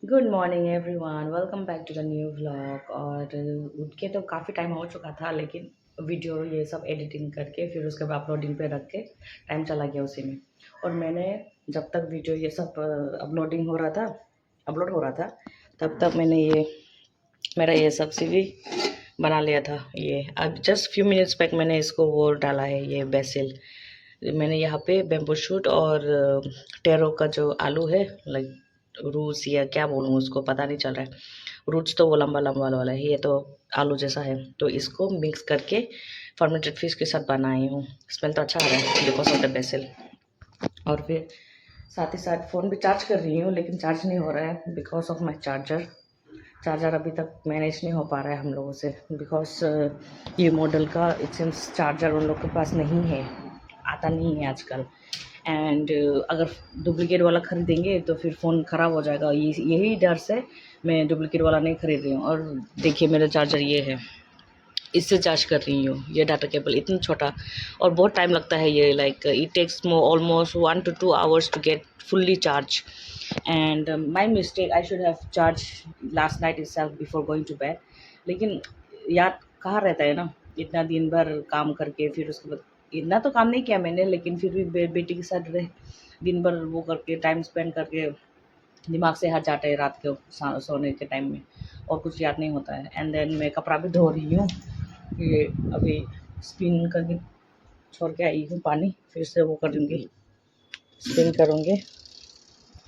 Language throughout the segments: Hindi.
Good morning everyone, welcome back to the new vlog. और उठ के तो काफ़ी टाइम हो चुका था, लेकिन वीडियो ये सब एडिटिंग करके फिर उसके बाद अपलोडिंग पे रख के टाइम चला गया उसी में। और मैंने जब तक वीडियो ये सब अपलोड हो रहा था, तब तक मैंने ये मेरा ये सब सीवी बना लिया था। ये अब जस्ट फ्यू मिनट्स बैक मैंने इसको वो डाला है, ये बेसिल। मैंने यहाँ पे बेम्बू शूट और टेरो का जो आलू है, लाइक रूट्स या क्या बोलूँ उसको, पता नहीं चल रहा है। रूट्स तो वो लंबा लंबा वाला है, ये तो आलू जैसा है। तो इसको मिक्स करके फर्मेंटेड फिश के साथ बनाई हूँ। स्मेल तो अच्छा आ रहा है बिकॉज ऑफ द बेसिल। और फिर साथ ही साथ फ़ोन भी चार्ज कर रही हूँ, लेकिन चार्ज नहीं हो रहा है बिकॉज ऑफ माई चार्जर अभी तक मैनेज नहीं हो पा रहा है हम लोगों से, बिकॉज ये मॉडल का इट सीम्स चार्जर उन लोग के पास नहीं है, आता नहीं है आजकल। एंड अगर डुप्लीकेट वाला ख़रीदेंगे तो फिर फ़ोन ख़राब हो जाएगा। यही डर से मैं डुप्लीकेट वाला नहीं ख़रीद रही हूँ। और देखिए मेरा चार्जर ये है, इससे चार्ज कर रही हूँ। ये डाटा केबल इतना छोटा और बहुत टाइम लगता है ये, like it takes almost 1 to 2 hours to get fully charged. And my mistake, I should have charged last night itself before going to bed. लेकिन याद कहाँ रहता है ना, इतना दिन भर काम करके फिर उसके बाद इतना तो काम नहीं किया मैंने, लेकिन फिर भी बेटी के साथ रहे दिन भर, वो करके टाइम स्पेंड करके दिमाग से हट जाता है रात के सोने के टाइम में, और कुछ याद नहीं होता है। एंड देन मैं कपड़ा भी धो रही हूँ, ये अभी स्पिन करके छोड़ के आई हूँ पानी, फिर से वो कर दूँगी, स्पिन करूँगी।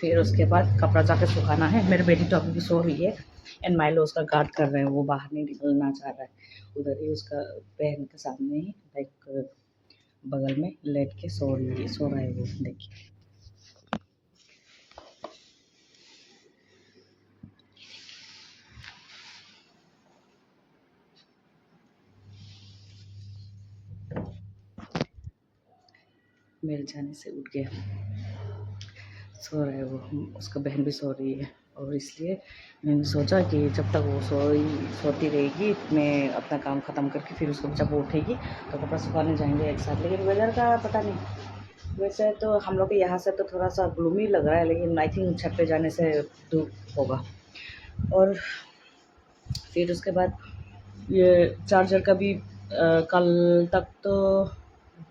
फिर उसके बाद कपड़ा जाके सुखाना है। मेरी बेटी तो अभी भी सो रही है एंड माइलो उसका गार्ड कर रहे हैं, वो बाहर नहीं निकलना चाह रहा है। उधर ही उसका बहन के सामने ही, लाइक बगल में लेट के सो रहा है वो, देखिए। मेरे जाने से उठ गया, सो रहा है वो, उसका बहन भी सो रही है। और इसलिए मैंने सोचा कि जब तक वो सोती रहेगी, मैं अपना काम ख़त्म करके फिर उसको जब वो उठेगी तो कपड़ा सुखाने जाएंगे एक साथ। लेकिन वेदर का पता नहीं, वैसे तो हम लोग के यहाँ से तो थोड़ा सा ग्लूमी लग रहा है, लेकिन आई थिंक छत पे जाने से धूप होगा। और फिर उसके बाद ये चार्जर का भी कल तक तो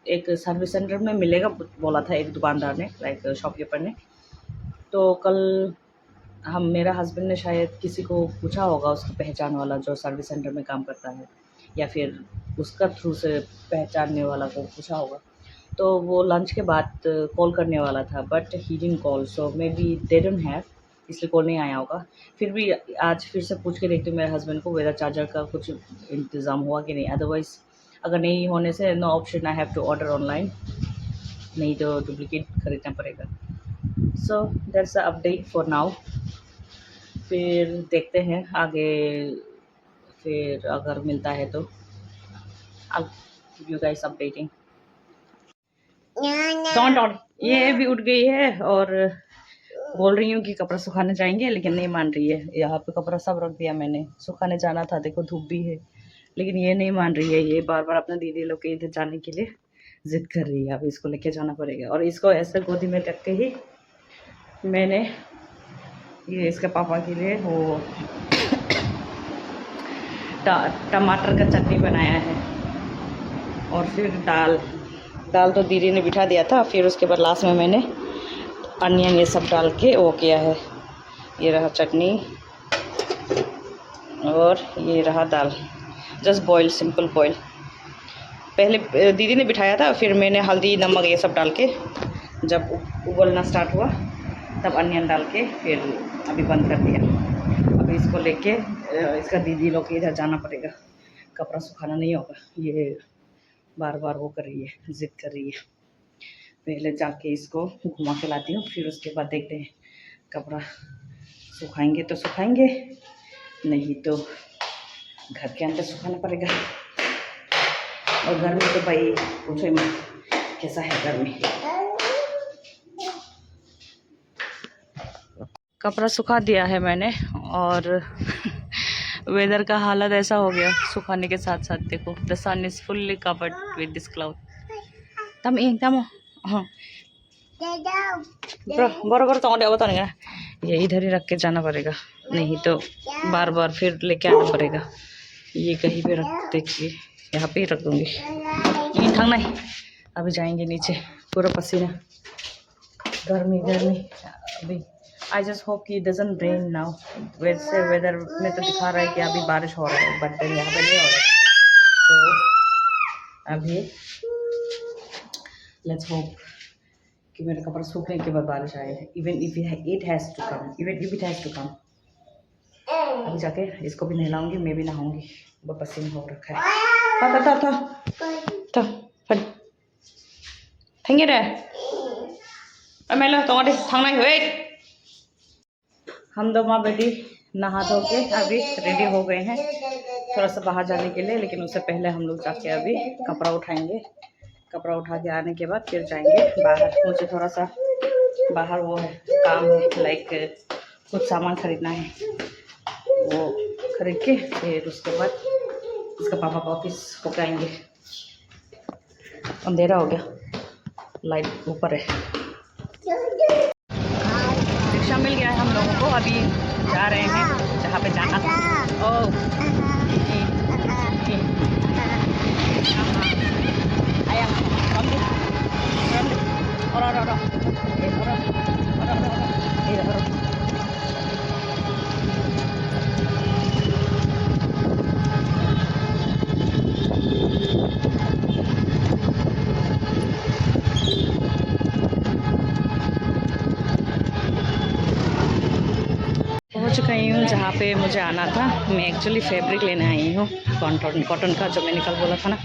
एक सर्विस सेंटर में मिलेगा बोला था एक दुकानदार ने, लाइक शॉपकीपर ने। तो कल मेरा हस्बैंड ने शायद किसी को पूछा होगा, उसका पहचान वाला जो सर्विस सेंटर में काम करता है, या फिर उसका थ्रू से पहचानने वाला को पूछा होगा। तो वो लंच के बाद कॉल करने वाला था, but he didn't call, so may be they don't have, इसलिए कॉल नहीं आया होगा। फिर भी आज फिर से पूछ के देखती हूँ मेरे हस्बैंड को, मेरा चार्जर का कुछ इंतज़ाम हुआ कि नहीं। अदरवाइज़ अगर नहीं होने से no option, I have to order online, नहीं तो डुप्लीकेट खरीदना पड़ेगा। So that's the update for now. फिर देखते हैं आगे, फिर अगर मिलता है तो I'll give you guys updating। Don't ये भी उठ गई है और बोल रही हूँ कि कपड़ा सुखाने जाएंगे, लेकिन नहीं मान रही है। यहाँ पे कपड़ा सब रख दिया मैंने, सुखाने जाना था, देखो धूप भी है, लेकिन ये नहीं मान रही है। ये बार बार अपने दीदी लोग के इधर जाने के लिए जिद कर रही है। अब इसको लेके जाना पड़ेगा। और इसको ऐसे गोदी में रख के ही मैंने ये इसके पापा के लिए वो टमाटर का चटनी बनाया है। और फिर दाल तो दीदी ने बिठा दिया था, फिर उसके बाद लास्ट में मैंने अनियन ये सब डाल के वो किया है। ये रहा चटनी और ये रहा दाल, जस्ट बॉयल, सिंपल बॉयल। पहले दीदी ने बिठाया था, फिर मैंने हल्दी नमक ये सब डाल के, जब उबलना स्टार्ट हुआ तब अनियन डाल के फिर अभी बंद कर दिया। अभी इसको लेके इसका दीदी लोग के इधर जाना पड़ेगा, कपड़ा सुखाना नहीं होगा। ये बार बार वो कर रही है, जिद कर रही है। पहले जाके इसको घुमा के लाती हूँ, फिर उसके बाद देखते हैं कपड़ा सुखाएंगे तो सुखाएंगे, नहीं तो घर के अंदर सुखाना पड़ेगा। और घर में तो भाई पूछो ही मत कैसा है घर में। कपड़ा सुखा दिया है मैंने और वेदर का हालत ऐसा हो गया सुखाने के साथ साथ, देखो the sun is fully covered with this cloud. तम हाँ बरो बरो तो बताने ये इधर ही रख के जाना पड़ेगा, नहीं तो बार बार फिर लेके आना पड़ेगा। ये कहीं पे रख देखिए, यहाँ पे ही रख दूँगी। ये थकना है, अभी जाएंगे नीचे। पूरा पसीना, गर्मी गर्मी अभी। आई जस्ट होप कि डजंट रेन नाउ। वैसे वेदर में तो दिखा रहा है कि अभी बारिश हो रहा है, बट यहाँ पे नहीं हो रहा है। तो अभी लेट्स होप कि मेरा कपड़ा सूखने के बाद बारिश आए। Even if it has to come. अभी जाके इसको भी नहलाऊंगी, मैं भी नहाऊंगी, वो पसीना हो रखा है। हम दो माँ बेटी नहा धो के अभी रेडी हो गए हैं थोड़ा सा बाहर जाने के लिए, लेकिन उससे पहले हम लोग जाके अभी कपड़ा उठाएंगे। कपड़ा उठा के आने के बाद फिर जाएंगे बाहर। मुझे थोड़ा सा बाहर वो है काम है, लाइक कुछ सामान खरीदना है, वो खरीद के फिर उसके बाद इसका पापा का ऑफिस होकर आएंगे। अंधेरा हो गया, लाइट ऊपर है। रिक्शा मिल गया है हम लोगों को, अभी जा रहे हैं जहाँ पे जाना था। पहुँच गई हूँ जहाँ पे मुझे आना था। मैं एक्चुअली फैब्रिक लेने आई हूँ, कॉटन का, जो मैंने कल बोला था ना,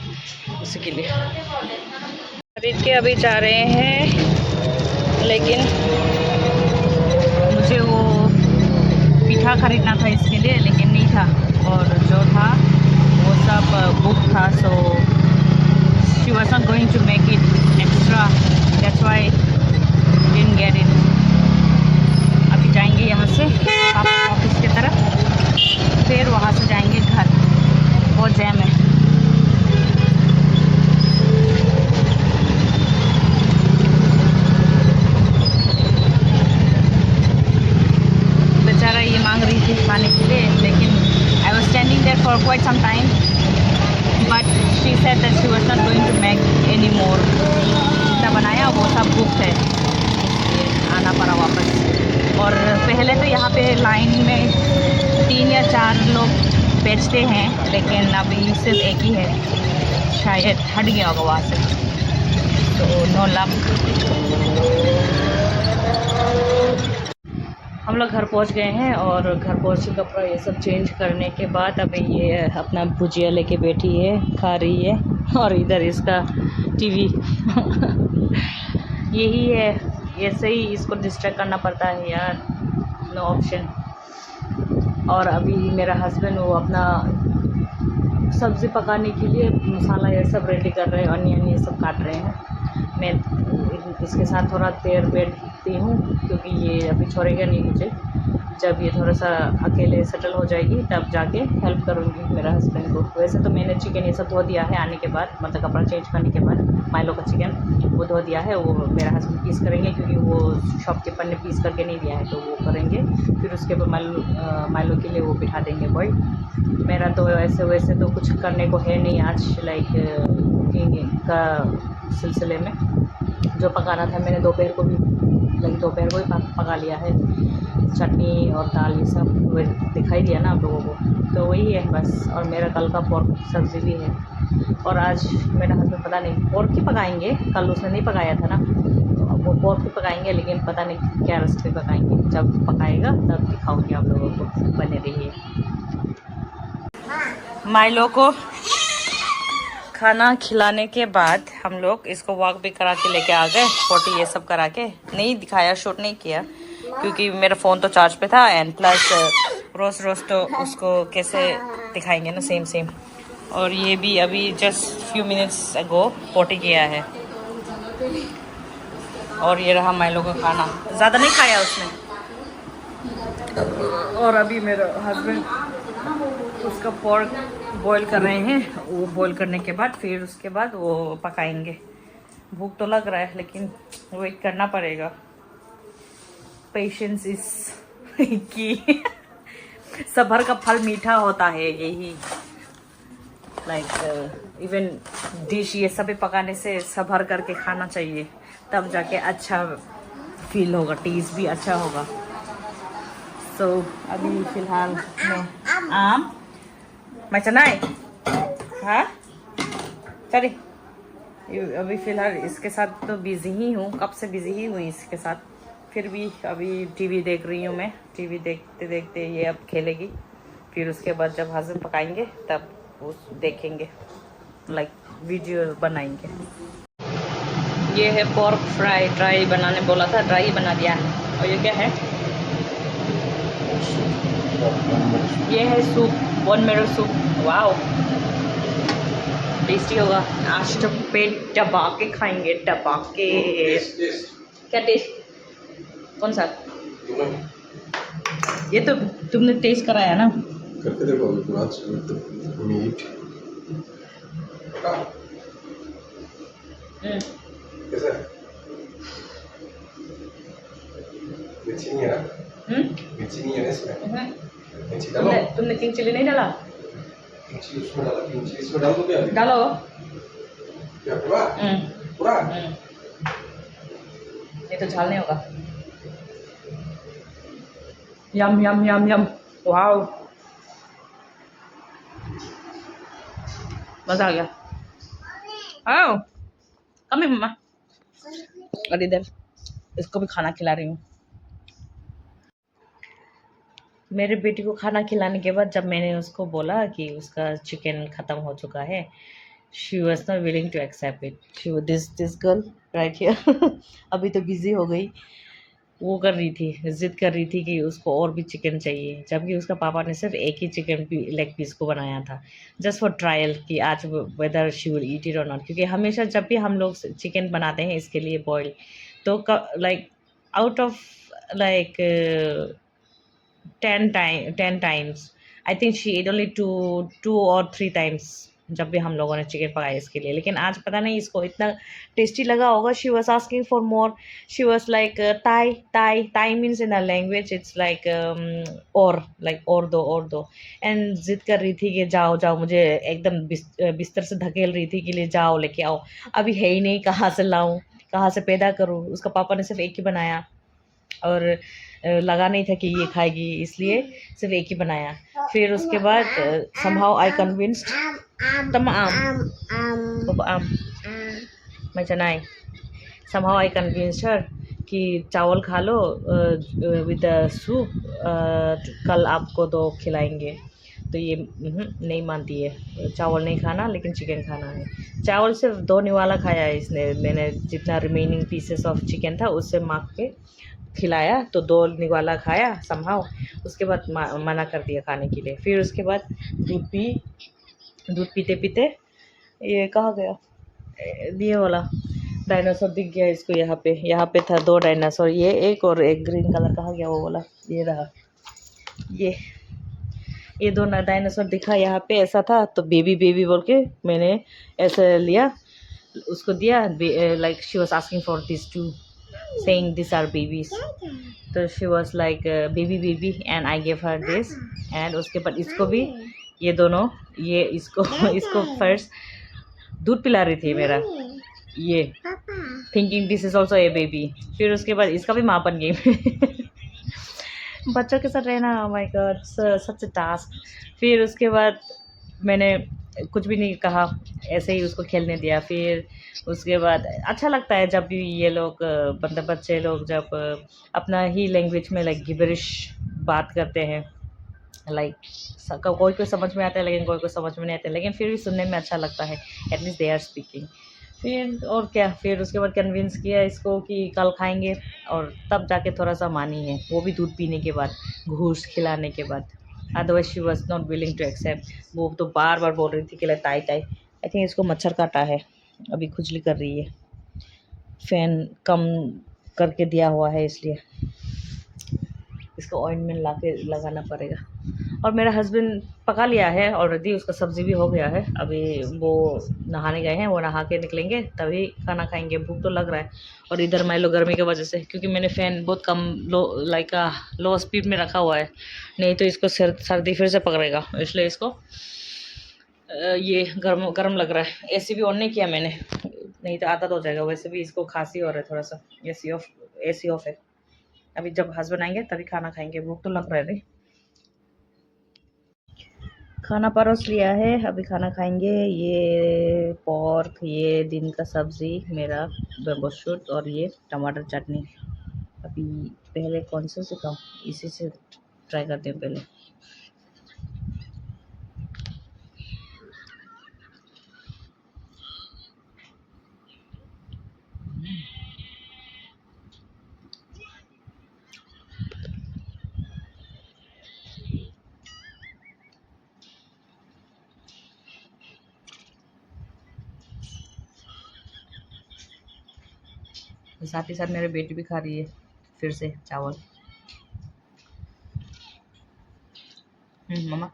उसी के लिए खरीद के अभी जा रहे हैं। लेकिन मुझे वो पीठा खरीदना था इसके लिए, लेकिन नहीं था, और जो था वो सब बुक था। So she was not going to make it extra, that's why didn't get it. अभी जाएंगे यहाँ से ऑफिस की तरफ, फिर वहाँ से जाएंगे घर। बहुत जैम है। बेचारा ये मांग रही थी खाने के लिए, लेकिन I was standing there for quite some time, but she said that she was not going to make any more. जितना बनाया वो सब बुक है, आना पड़ा वापस। और पहले तो यहाँ पे लाइन में 3 या 4 लोग बेचते हैं, लेकिन अभी सिर्फ एक ही है, शायद हट गया होगा वहाँ से, तो नो लक। हम लोग घर पहुँच गए हैं, और घर पहुँच के कपड़ा ये सब चेंज करने के बाद अभी ये अपना भुजिया लेके बैठी है, खा रही है, और इधर इसका टीवी यही है। ऐसे ही इसको डिस्ट्रैक्ट करना पड़ता है यार, नो ऑप्शन। और अभी मेरा हस्बैंड वो अपना सब्ज़ी पकाने के लिए मसाला ये सब रेडी कर रहे हैं, अनियन ये सब काट रहे हैं। मैं इसके साथ थोड़ा देर बैठती हूँ, क्योंकि ये अभी छोड़ेगा नहीं मुझे। जब ये थोड़ा सा अकेले सेटल हो जाएगी तब जाके हेल्प करूँगी मेरा हस्बैंड को। वैसे तो मैंने चिकन ये सब धो दिया है आने के बाद, मतलब कपड़ा चेंज करने के बाद। माइलो का चिकन वो धो दिया है, वो मेरा हस्बैंड पीस करेंगे, क्योंकि वो शॉपकीपर ने पीस करके नहीं दिया है, तो वो करेंगे। फिर उसके बाद माइलो के लिए वो बिठा देंगे बॉय। मेरा तो वैसे तो कुछ करने को है नहीं आज, लाइक कुकिंग का सिलसिले में। जो पकाना था मैंने दोपहर को ही पका लिया है। चटनी और दाल ये सब दिखाई दिया ना आप लोगों को, तो वही है बस। और मेरा कल का पोर्क सब्ज़ी भी है। और आज मेरा हस्बैंड पता नहीं पोर्क ही पकाएंगे, कल उसने नहीं पकाया था ना, तो वो पोर्क ही पकाएंगे, लेकिन पता नहीं क्या रेसिपी पकाएंगे। जब पकाएगा तब दिखाऊंगी आप लोगों को, बने रहिए। माइलो को खाना खिलाने के बाद हम लोग इसको वॉक भी करा के लेके आ गए, पोटी ये सब करा के। नहीं दिखाया, शूट नहीं किया, क्योंकि मेरा फ़ोन तो चार्ज पे था, एंड प्लस रोज़ तो उसको कैसे दिखाएंगे ना, सेम। और ये भी अभी जस्ट फ्यू मिनट्स अगो पोटी किया है। और ये रहा माइलो का खाना, ज़्यादा नहीं खाया उसने। और अभी मेरा हस्बैंड उसका पोर्क बॉईल कर रहे हैं। वो बॉईल करने के बाद फिर उसके बाद वो पकाएंगे। भूख तो लग रहा है, लेकिन वेट करना पड़ेगा। पेशेंस इज की सब्र का फल मीठा होता है, यही लाइक इवन डिश ये सब पकाने से सब्र करके खाना चाहिए, तब जाके अच्छा फील होगा, टेस्ट भी अच्छा होगा। सो अभी फिलहाल मैं आम मैं चनाई हाँ चलिए, अभी फ़िलहाल इसके साथ तो बिज़ी ही हूँ, कब से बिज़ी ही हुई इसके साथ। फिर भी अभी टीवी देख रही हूँ मैं, टीवी देखते देखते ये अब खेलेगी, फिर उसके बाद जब हस्बैंड पकाएंगे तब उस देखेंगे, लाइक वीडियो बनाएंगे। ये है पोर्क फ्राई, ड्राई बनाने बोला था, ड्राई बना दिया। और ये क्या है? ये है soup, bone marrow soup. Wow, tasty होगा। आज तो पेट दबा के खाएंगे, दबा के। क्या टेस्ट? कौन सा? ये तो तुमने टेस्ट कराया ना। करके देखो आज मीट कैसा है? मिर्ची नहीं है ना? मिर्ची नहीं है ना इसमें? मिर्ची डालो। तुमने किंग चिली नहीं डाला? किंग चिली उसमें डाला, किंग चिली इसमें डाल दो क्या? डालो। क्या पूरा? पूरा? ये तो झाल नहीं होगा। यम यम यम यम, वाओ, मजा आ गया। आओ कम है मम्मा। और इधर इसको भी खाना खिला रही हूँ। मेरे बेटी को खाना खिलाने के बाद जब मैंने उसको बोला कि उसका चिकन ख़त्म हो चुका है, she was not willing to accept it. She this girl right here अभी तो बिज़ी हो गई, वो कर रही थी, ज़िद कर रही थी कि उसको और भी चिकन चाहिए, जबकि उसका पापा ने सिर्फ एक ही चिकन लेग पीस को बनाया था, जस्ट फॉर ट्रायल कि आज whether she will eat it और नॉट। क्योंकि हमेशा जब भी हम लोग चिकन बनाते हैं इसके लिए बॉयल, तो like out of like 10 times, I think she ate only 2 or 3 times जब भी हम लोगों ने चिकन पकाया इसके लिए। लेकिन आज पता नहीं इसको इतना टेस्टी लगा होगा, she was asking for more. She was like ताई ताई ताई means in a language it's like और दो एंड जिद कर रही थी कि जाओ जाओ, मुझे एकदम बिस्तर से धकेल रही थी कि ले जाओ लेके आओ। अभी है ही नहीं, कहाँ से लाऊं, कहाँ से पैदा करूँ। उसका पापा ने सिर्फ एक ही बनाया और लगा नहीं था कि ये खाएगी, इसलिए सिर्फ एक ही बनाया। फिर उसके बाद somehow I convinced आम मैं चनाई somehow I convinced her कि चावल खा लो विद सूप, कल आपको तो खिलाएंगे। तो ये नहीं मानती है, चावल नहीं खाना लेकिन चिकन खाना है। चावल सिर्फ 2 निवाला खाया है इसने, मैंने जितना रिमेनिंग पीसेस ऑफ चिकन था उससे माप के खिलाया, तो 2 निवाला खाया समहाउ। उसके बाद मना कर दिया खाने के लिए। फिर उसके बाद दूध पीते पीते ये कहाँ गया, ये वाला डायनासोर दिख गया इसको। यहाँ पे था 2 डायनासोर, ये एक और एक ग्रीन कलर, कहाँ गया वो वाला, ये रहा। ये 2 डायनासोर दिखा यहाँ पे, ऐसा था तो बेबी बेबी बोल के मैंने ऐसे लिया, उसको दिया। Like she was asking for this too, saying these are babies, तो she was like baby and I gave her this। and उसके बाद इसको भी, ये दोनों, ये इसको फर्स्ट दूध पिला रही थी मेरा, ये thinking this is also a baby. फिर उसके बाद इसका भी माँ बन गई बच्चों के साथ रहना, माय गॉड, सच टास्क। फिर उसके बाद मैंने कुछ भी नहीं कहा, ऐसे ही उसको खेलने दिया। फिर उसके बाद अच्छा लगता है जब भी ये लोग मतलब बच्चे लोग जब अपना ही लैंग्वेज में लाइक गिबरिश बात करते हैं। लाइक कोई को समझ में आता है लेकिन कोई को समझ में नहीं आता है, लेकिन फिर भी सुनने में अच्छा लगता है, एटलीस्ट दे आर स्पीकिंग। फिर और क्या, फिर उसके बाद कन्विंस किया इसको कि कल खाएंगे, और तब जाके थोड़ा सा मानी है, वो भी दूध पीने के बाद, घूस खिलाने के बाद। Otherwise she was not willing to accept. वो तो बार बार बोल रही थी कि ताई ताई। आई थिंक इसको मच्छर काटा है, अभी खुजली कर रही है, फैन कम करके दिया हुआ है इसलिए इसको ऑइंटमेंट ला के लगाना पड़ेगा। और मेरा हस्बैंड पका लिया है ऑलरेडी, उसका सब्ज़ी भी हो गया है। अभी वो नहाने गए हैं, वो नहा के निकलेंगे तभी खाना खाएंगे। भूख तो लग रहा है। और इधर मैं लो गर्मी की वजह से, क्योंकि मैंने फ़ैन बहुत कम लो स्पीड में रखा हुआ है, नहीं तो इसको सर्दी फिर से पकड़ेगा, इसलिए इसको ये गर्म गर्म लग रहा है। एसी भी ऑन नहीं किया मैंने, नहीं तो आदत हो जाएगा। वैसे भी इसको खांसी हो रहा है थोड़ा सा। एसी ऑफ है। अभी जब हस्बैंड आएंगे तभी खाना खाएंगे। भूख तो लग रहा है रे। खाना परोस लिया है, अभी खाना खाएंगे। ये पोर्क, ये दिन का सब्ज़ी मेरा बैम्बू शूट, और ये टमाटर चटनी। अभी पहले कौन सा सिखाऊँ, इसी से ट्राई करते हैं पहले। साथ ही साथ मेरे बेटी भी खा रही है फिर से चावल। मम्मा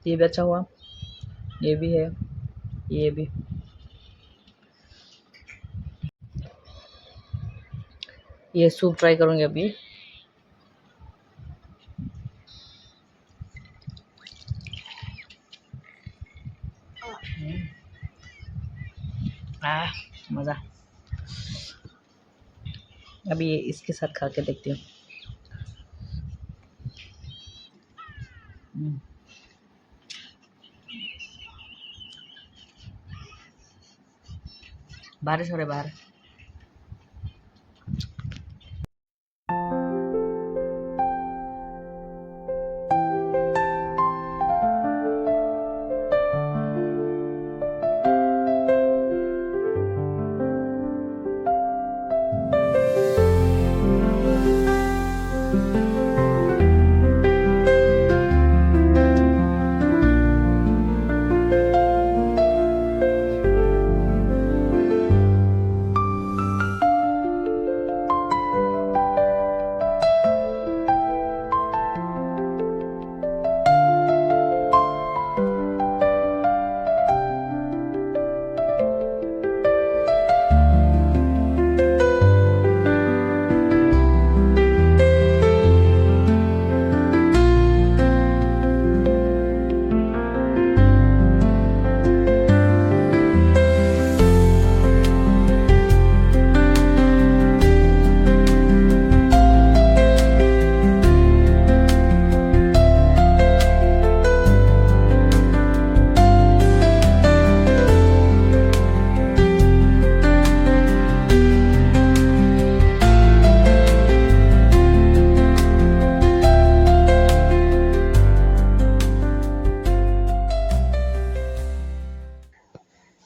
ये भी अच्छा हुआ, ये भी है, ये भी। ये सूप ट्राई करूँगी अभी। मज़ा। अभी ये इसके साथ खा के देखती हूँ। बारिश हो रही है बाहर।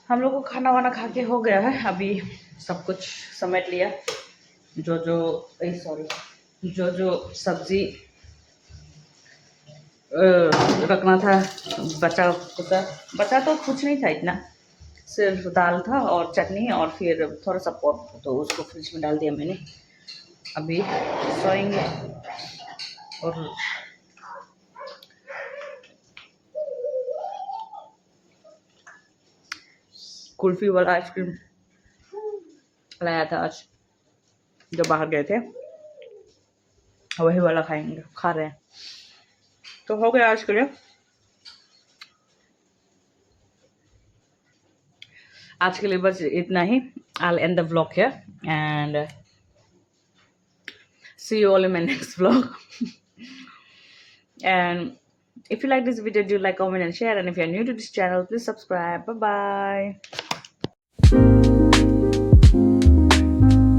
हम लोग को खाना वाना खा के हो गया है। अभी सब कुछ समेट लिया, जो जो सब्जी रखना था, बचा तो कुछ नहीं था इतना, सिर्फ दाल था और चटनी और फिर थोड़ा सा पोर्क, तो उसको फ्रिज में डाल दिया मैंने। अभी सोएंगे। और कुल्फी वाला आइसक्रीम लाया था आज, जब बाहर गए थे, वही वाला खा रहे हैं। तो हो गया आज के लिए। आज के लिए बस इतना ही। I'll end the vlog here and see you all in my next vlog. And if you like this video, do like, comment and share, and if you're new to this channel, please subscribe. Bye bye.